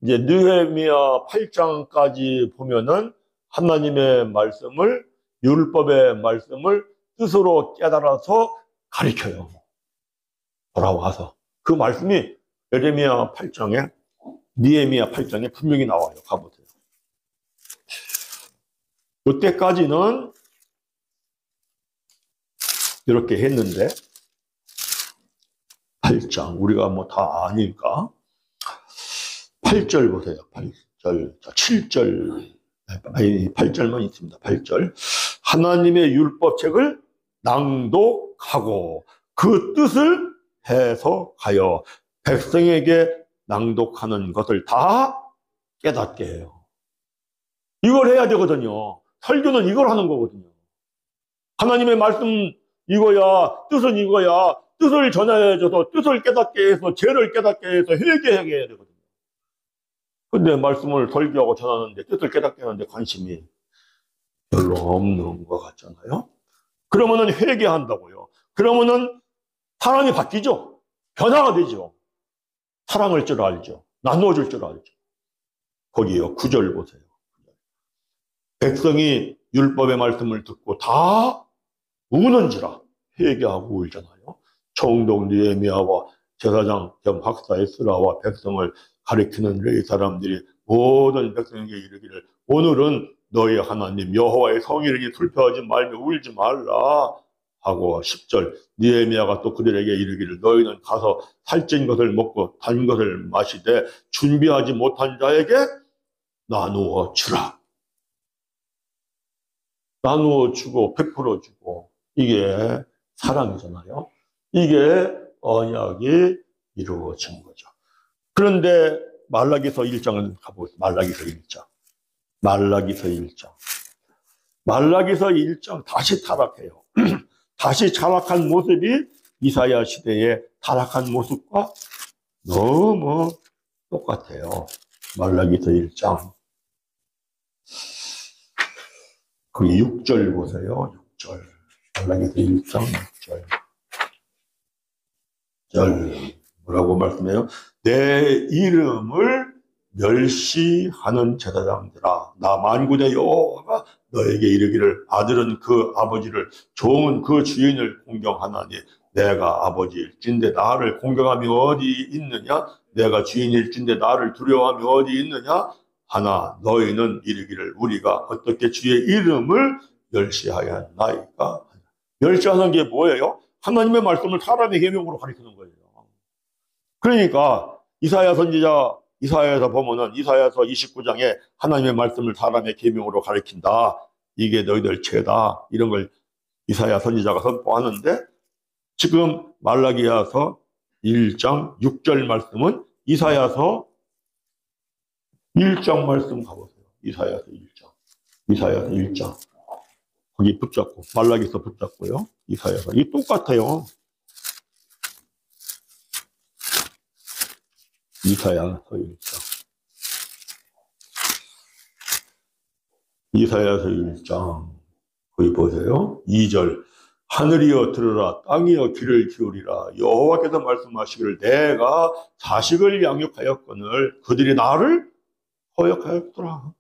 이제 느헤미야 8장까지 보면은 하나님의 말씀을 율법의 말씀을 뜻으로 깨달아서 가르쳐요. 돌아와서 그 말씀이 예레미야 8장에 느헤미야 8장에 분명히 나와요. 가보세요. 이때까지는 이렇게 했는데 8장 우리가 뭐 다 아니까 8절 보세요. 8절 7절 아니 8절만 있습니다. 8절 하나님의 율법책을 낭독하고 그 뜻을 해석하여 백성에게 낭독하는 것을 다 깨닫게 해요. 이걸 해야 되거든요. 설교는 이걸 하는 거거든요. 하나님의 말씀 이거야, 뜻은 이거야, 뜻을 전해줘서 뜻을 깨닫게 해서 죄를 깨닫게 해서 회개하게 해야 되거든요. 근데 말씀을 설교하고 전하는데 뜻을 깨닫게 하는데 관심이 별로 없는 것 같잖아요. 그러면은 회개한다고요. 그러면은 사람이 바뀌죠. 변화가 되죠. 사랑할 줄 알죠. 나누어줄 줄 알죠. 거기요. 9절 보세요. 백성이 율법의 말씀을 듣고 다 우는지라 회개하고 울잖아요. 총독 느헤미야와 제사장 겸 박사 에스라와 백성을 가리키는 이 사람들이 모든 백성에게 이르기를 오늘은 너희 하나님 여호와의 성일이니 슬퍼하지 말며 울지 말라 하고 10절 느헤미야가 또 그들에게 이르기를 너희는 가서 살찐 것을 먹고 단 것을 마시되 준비하지 못한 자에게 나누어 주라. 나누어 주고 베풀어 주고 이게 사랑이잖아요. 이게 언약이 이루어진 거죠. 그런데 말라기서 1장을 가보겠습니다. 말라기서 1장. 말라기서 1장. 말라기서 1장 다시 타락해요. 다시 타락한 모습이 이사야 시대의 타락한 모습과 너무 똑같아요. 말라기서 1장. 거기 6절 보세요. 6절. 말라기서 1장 6절. 뭐라고 말씀해요? 내 이름을 멸시하는 제사장들아 나 만군의 여호와가 너에게 이르기를 아들은 그 아버지를 종은 그 주인을 공경하나니 내가 아버지일진데 나를 공경함이 어디 있느냐 내가 주인일진데 나를 두려워함이 어디 있느냐 하나 너희는 이르기를 우리가 어떻게 주의 이름을 멸시하였나이까. 멸시하는 게 뭐예요? 하나님의 말씀을 사람의 계명으로 가리키는 거예요. 그러니까 이사야 선지자 이사야에서 보면은 이사야서 29장에 하나님의 말씀을 사람의 계명으로 가리킨다. 이게 너희들 죄다. 이런 걸 이사야 선지자가 선포하는데, 지금 말라기야서 1장 6절 말씀은 이사야서 1장 말씀 가보세요. 이사야서 1장. 이사야서 1장. 거기 붙잡고, 말라기서 붙잡고요. 이사야서. 이 똑같아요. 이사야서 1장. 이사야서 1장. 거기 보세요. 2절. 하늘이여 들으라, 땅이여 귀를 기울이라. 여호와께서 말씀하시기를 내가 자식을 양육하였거늘 그들이 나를 허역하였더라.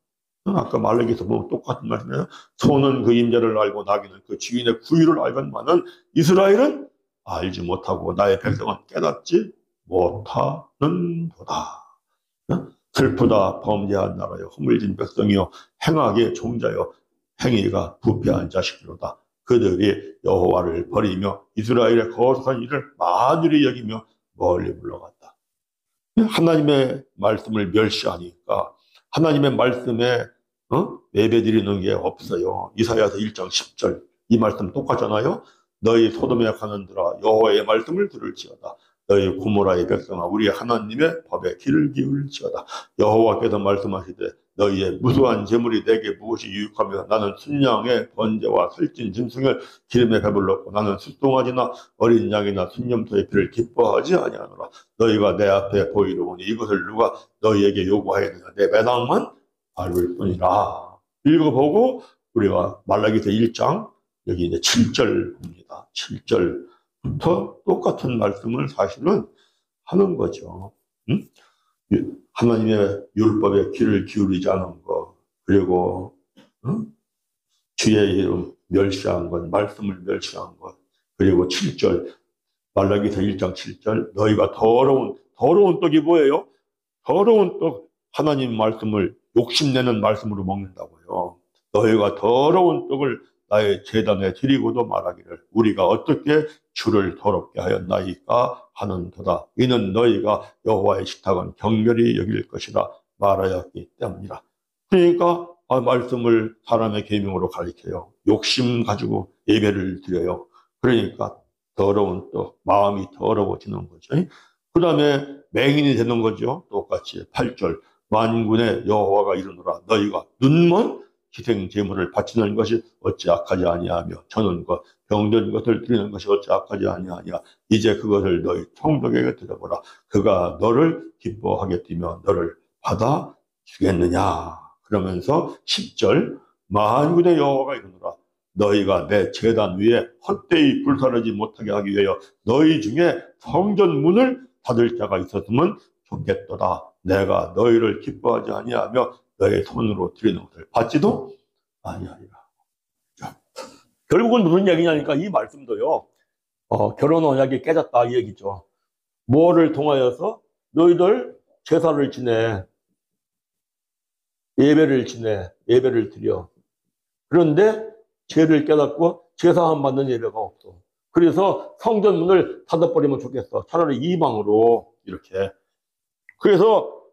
아까 말라기서 보면 똑같은 말이네요. 소는 그 임자를 알고 나귀는 그 주인의 구유를 알건만은 이스라엘은 알지 못하고 나의 백성은 깨닫지 못하는도다. 슬프다 범죄한 나라여 허물진 백성이여 행악의 종자여 행위가 부패한 자식이로다. 그들이 여호와를 버리며 이스라엘의 거룩한 일을 만일히 여기며 멀리 물러갔다. 하나님의 말씀을 멸시하니까 하나님의 말씀에 예배드리는 게 없어요. 이사야서 1장 10절 이 말씀 똑같잖아요. 너희 소돔에 가는들아 여호와의 말씀을 들을지어다. 너희 고모라의 백성아 우리 하나님의 법에 귀를 기울지어다. 여호와께서 말씀하시되 너희의 무수한 재물이 내게 무엇이 유익하며 나는 순양의 번제와 살찐 짐승을 기름에 배불렀고 나는 숫송아지나 어린 양이나 순념소의 피를 기뻐하지 아니하노라. 너희가 내 앞에 보이려오니 이것을 누가 너희에게 요구하였느냐. 내 배당만 밟을 뿐이라. 읽어보고 우리가 말라기서 1장 여기 이제 7절 봅니다. 7절부터 똑같은 말씀을 사실은 하는 거죠. 응? 하나님의 율법에 귀를 기울이지 않은 것, 그리고 주의 이름 멸시한 것, 말씀을 멸시한 것, 그리고 7절 말라기서 1장 7절 너희가 더러운 떡이 뭐예요? 더러운 떡 하나님 말씀을 욕심내는 말씀으로 먹는다고요. 너희가 더러운 떡을 나의 제단에 드리고도 말하기를 우리가 어떻게 주를 더럽게 하였나이까 하는도다. 이는 너희가 여호와의 식탁은 경멸히 여길 것이라 말하였기 때문이라. 그러니까 말씀을 사람의 계명으로 가리켜요. 욕심 가지고 예배를 드려요. 그러니까 더러운 떡, 마음이 더러워지는 거죠. 그 다음에 맹인이 되는 거죠. 똑같이 8절 만군의 여호와가 이르노라 너희가 눈먼 희생 제물을 바치는 것이 어찌 악하지 아니하며 저는 그 병든 것을 드리는 것이 어찌 악하지 아니하냐. 이제 그것을 너희 총독에게 드려보라. 그가 너를 기뻐하겠으며 너를 받아주겠느냐. 그러면서 10절 만군의 여호와가 이르노라 너희가 내 제단 위에 헛되이 불사르지 못하게 하기 위하여 너희 중에 성전 문을 닫을 자가 있었으면 좋겠도다. 내가 너희를 기뻐하지 아니하며 너의 손으로 드리는 것을 받지도 아니하리라. 결국은 무슨 얘기냐니까 이 말씀도요. 결혼 언약이 깨졌다 이 얘기죠. 뭐를 통하여서 너희들 제사를 지내, 예배를 지내, 예배를 드려. 그런데 죄를 깨닫고 제사 안 받는 예배가 없어. 그래서 성전 문을 닫아버리면 좋겠어. 차라리 이방으로 이렇게. 그래서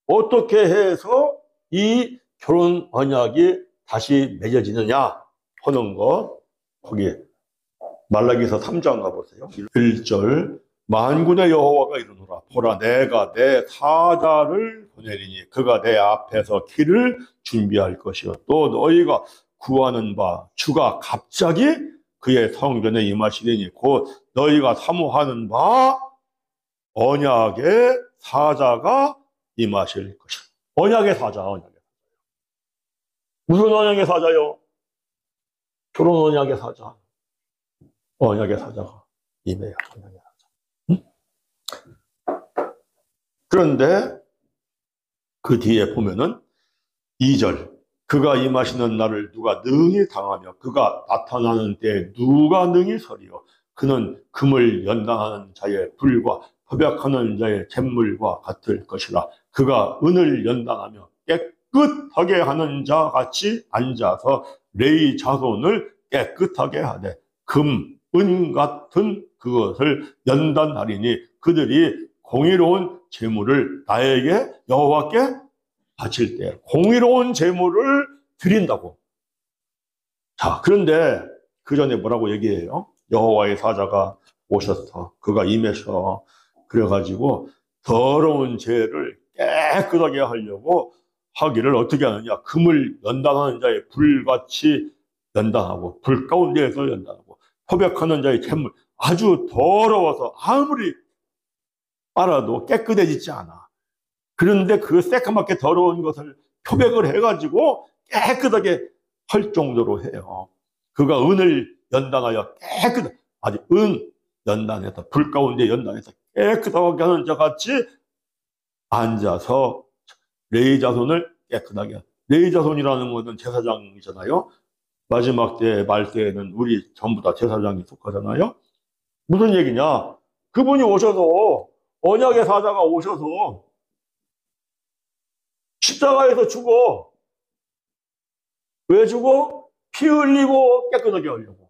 어떻게 해서 이 결혼 언약이 다시 맺어지느냐 하는 거 거기 말라기서 3장 가보세요. 1절 만군의 여호와가 이르노라 보라 내가 내 사자를 보내리니 그가 내 앞에서 길을 준비할 것이요 또 너희가 구하는 바 주가 갑자기 그의 성전에 임하시리니 곧 너희가 사모하는 바 언약의 사자가 임하실 것이다. 언약의 사자, 언약의 사자. 무슨 언약의 사자요? 결혼 언약의 사자. 언약의 사자가 임해요. 언약의 사자. 응? 그런데 그 뒤에 보면은 2절 그가 임하시는 날을 누가 능히 당하며 그가 나타나는 때에 누가 능히 서리요 그는 금을 연단하는 자의 불과 협약하는 자의 잿물과 같을 것이라. 그가 은을 연단하며 깨끗하게 하는 자 같이 앉아서 레위 자손을 깨끗하게 하되 금, 은 같은 그것을 연단하리니 그들이 공의로운 제물을 나에게 여호와께 바칠 때 공의로운 제물을 드린다고. 자, 그런데 그 전에 뭐라고 얘기해요? 여호와의 사자가 오셔서 그가 임해서 그래가지고 더러운 죄를 깨끗하게 하려고 하기를 어떻게 하느냐? 금을 연단하는 자의 불같이 연단하고 불 가운데에서 연단하고 포백하는 자의 잿물 아주 더러워서 아무리 빨아도 깨끗해지지 않아. 그런데 그 새까맣게 더러운 것을 표백을 해가지고 깨끗하게 할 정도로 해요. 그가 은을 연단하여 아주 은 연단해서 불 가운데 연단해서 깨끗하게 하는 자 같이 앉아서 레위 자손을 깨끗하게 하는. 레위 자손이라는 것은 제사장이잖아요. 마지막 때 말 때에는 우리 전부 다 제사장이 속하잖아요. 무슨 얘기냐? 그분이 오셔서 언약의 사자가 오셔서 십자가에서 죽어. 왜 죽어? 피 흘리고 깨끗하게 하려고.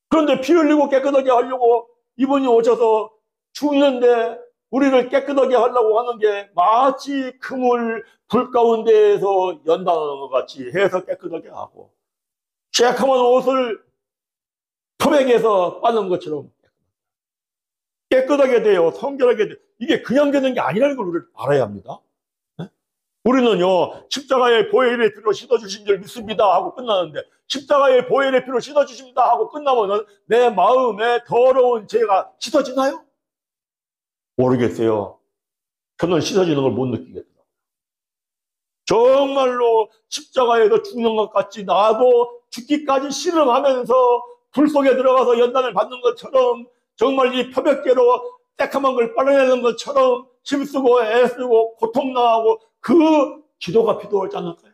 그런데 피 흘리고 깨끗하게 하려고 이분이 오셔서 죽는데 우리를 깨끗하게 하려고 하는 게 마치 금을 불 가운데에서 연단하는 것 같이 해서 깨끗하게 하고 새카만 옷을 토백에서 빠는 것처럼 깨끗하게 돼요. 성결하게 돼요. 이게 그냥 되는 게 아니라는 걸 우리를 알아야 합니다. 우리는요, 십자가의 보혈의 피로 씻어주신 줄 믿습니다 하고 끝나는데, 십자가의 보혈의 피로 씻어주십니다 하고 끝나면은 내 마음에 더러운 죄가 씻어지나요? 모르겠어요. 저는 씻어지는 걸 못 느끼겠더라고요. 정말로 십자가에서 죽는 것 같이 나도 죽기까지 씨름하면서 불 속에 들어가서 연단을 받는 것처럼 정말 이 표백제로 새카만 걸 빨아내는 것처럼 힘쓰고 애쓰고 고통당하고 그 기도가 필요하지 않을까요?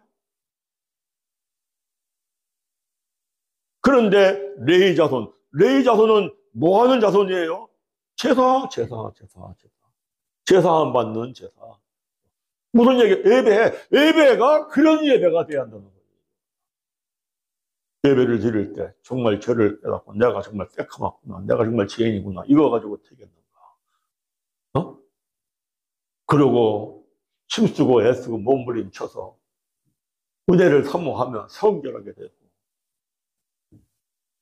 그런데 레위 자손은 뭐 하는 자손이에요? 제사 안 받는 제사. 무슨 얘기? 예배가 그런 예배가 돼야 한다는 거예요. 예배를 드릴 때 정말 죄를 깨닫고 내가 정말 새카맣구나, 내가 정말 죄인이구나, 이거 가지고 되겠는가? 그러고 힘쓰고 애쓰고 몸부림쳐서 은혜를 사모하며 성결하게 되고,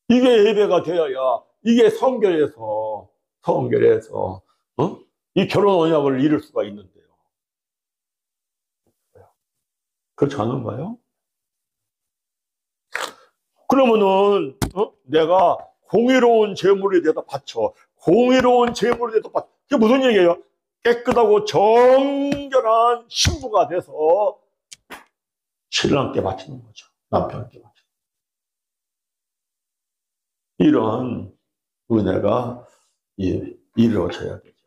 이게 예배가 되어야 이게 성결해서 이 결혼 언약을 이룰 수가 있는데요. 그렇지 않은가요? 그러면은 내가 공의로운 제물에 대해서 바쳐. 공의로운 제물에 대해서 바쳐. 그게 무슨 얘기예요? 깨끗하고 정결한 신부가 돼서 신랑께 바치는 거죠. 남편께 바치는. 이런 은혜가 이루어져야 되죠.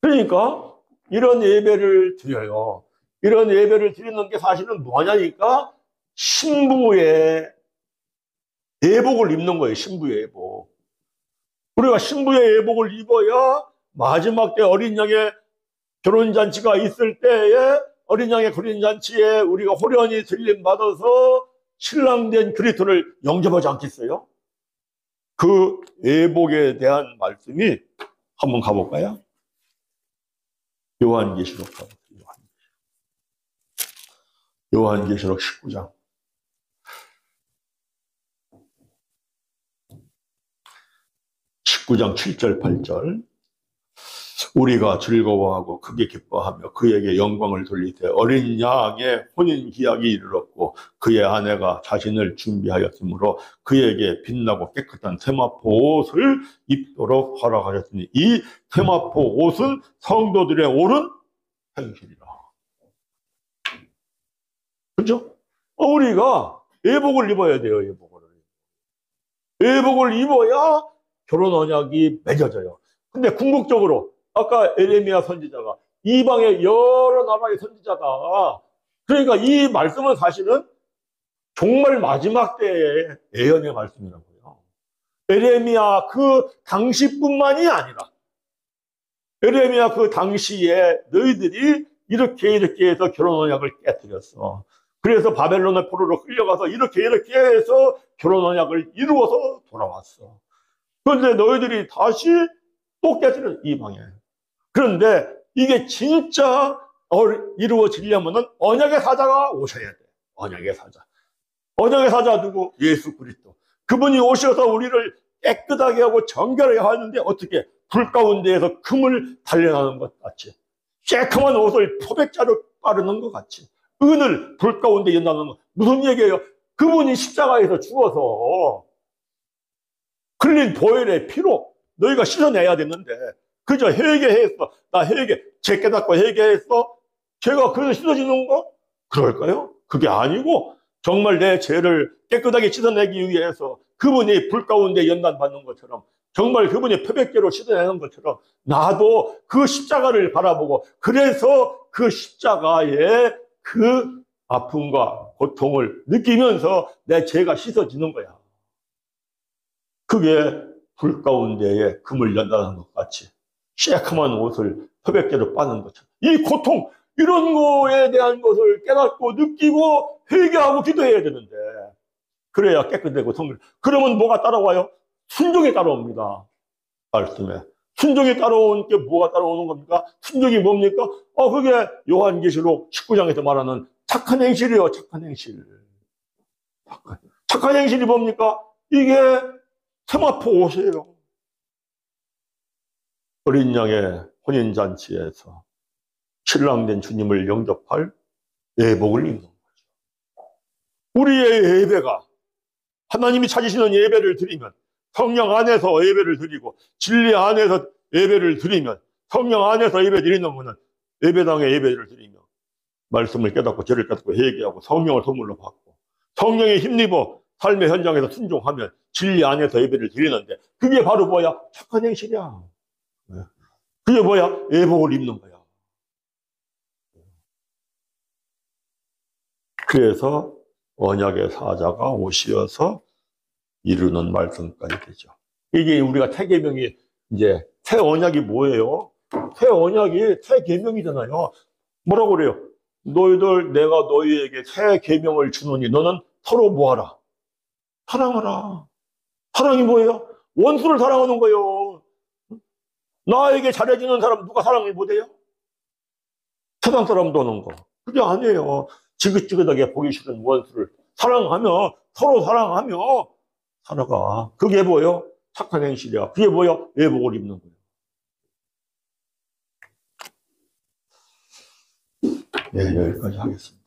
그러니까 이런 예배를 드려요. 이런 예배를 드리는 게 사실은 뭐냐니까 신부의 예복을 입는 거예요. 신부의 예복. 우리가 신부의 예복을 입어야 마지막 때 어린 양의 결혼잔치가 있을 때에 어린 양의 결혼잔치에 우리가 호련히 들림 받아서 신랑된 그리스도를 영접하지 않겠어요? 그 예복에 대한 말씀이 한번 가볼까요? 요한계시록 가보세요. 요한계시록 19장. 19장 7절 8절. 우리가 즐거워하고 크게 기뻐하며 그에게 영광을 돌리되 어린 양의 혼인 기약이 이르렀고 그의 아내가 자신을 준비하였으므로 그에게 빛나고 깨끗한 세마포 옷을 입도록 허락하셨으니 이 세마포 옷은 성도들의 옳은 행실이라. 그렇죠? 우리가 예복을 입어야 돼요. 예복을 입어야 결혼 언약이 맺어져요. 근데 궁극적으로 아까 에레미야 선지자가 이방의 여러 나라의 선지자가, 그러니까 이 말씀은 사실은 정말 마지막 때의 예언의 말씀이라고요. 에레미야 그 당시뿐만이 아니라 에레미야 그 당시에 너희들이 이렇게 해서 결혼 언약을 깨뜨렸어. 그래서 바벨론의 포로로 끌려가서 이렇게 해서 결혼 언약을 이루어서 돌아왔어. 그런데 너희들이 다시 또 깨뜨려, 이방에. 그런데 이게 진짜 이루어지려면 언약의 사자가 오셔야 돼. 언약의 사자 누구? 예수 그리스도. 그분이 오셔서 우리를 깨끗하게 하고 정결하게 하는데 어떻게 불 가운데에서 금을 단련하는 것 같이, 새카만 옷을 표백자로 바르는 것 같이, 은을 불 가운데 연다는 것. 무슨 얘기예요? 그분이 십자가에서 죽어서 흘린 보혈의 피로 너희가 씻어내야 되는데, 그저 회개했어. 나 죄 깨닫고 회개했어. 죄가 그래서 씻어지는 거? 그럴까요? 그게 아니고 정말 내 죄를 깨끗하게 씻어내기 위해서 그분이 불 가운데 연단받는 것처럼, 정말 그분이 표백제로 씻어내는 것처럼 나도 그 십자가를 바라보고, 그래서 그 십자가의 그 아픔과 고통을 느끼면서 내 죄가 씻어지는 거야. 그게 불 가운데에 금을 연단하는 것 같이 새카만 옷을 표백제로 빠는 것처럼 이 고통, 이런 거에 대한 것을 깨닫고 느끼고 회개하고 기도해야 되는데, 그래야 깨끗하고 성결. 그러면 뭐가 따라와요? 순종이 따라옵니다. 말씀에 순종이 따라오는 게 뭐가 따라오는 겁니까? 순종이 뭡니까? 그게 요한계시록 19장에서 말하는 착한 행실이에요. 착한 행실. 착한 행실이 뭡니까? 이게 세마포 옷이에요. 어린 양의 혼인잔치에서 신랑된 주님을 영접할 예복을 입는 거죠. 우리의 예배가 하나님이 찾으시는 예배를 드리면, 성령 안에서 예배를 드리고 진리 안에서 예배를 드리면, 성령 안에서 예배 드리는 분은 예배당에 예배를 드리며 말씀을 깨닫고 죄를 깨닫고 회개하고 성령을 선물로 받고 성령에 힘입어 삶의 현장에서 순종하면 진리 안에서 예배를 드리는데, 그게 바로 뭐야? 착한 행실이야. 그게 뭐야? 예복을 입는 거야. 그래서 언약의 사자가 오시어서 이루는 말씀까지 되죠. 이게 우리가 새 계명이, 이제 새 언약이 뭐예요? 새 언약이 새 계명이잖아요. 뭐라고 그래요? 너희들, 내가 너희에게 새 계명을 주노니 너는 서로 뭐하라? 사랑하라. 사랑이 뭐예요? 원수를 사랑하는 거예요. 나에게 잘해주는 사람 누가 사랑을 못해요? 세상 사람도 하는 거. 그게 아니에요. 지긋지긋하게 보기 싫은 원수를 사랑하며, 서로 사랑하며 살아가. 그게 뭐예요? 착한 행실이야. 그게 뭐예요? 예복을 입는 거예요. 네, 여기까지 하겠습니다.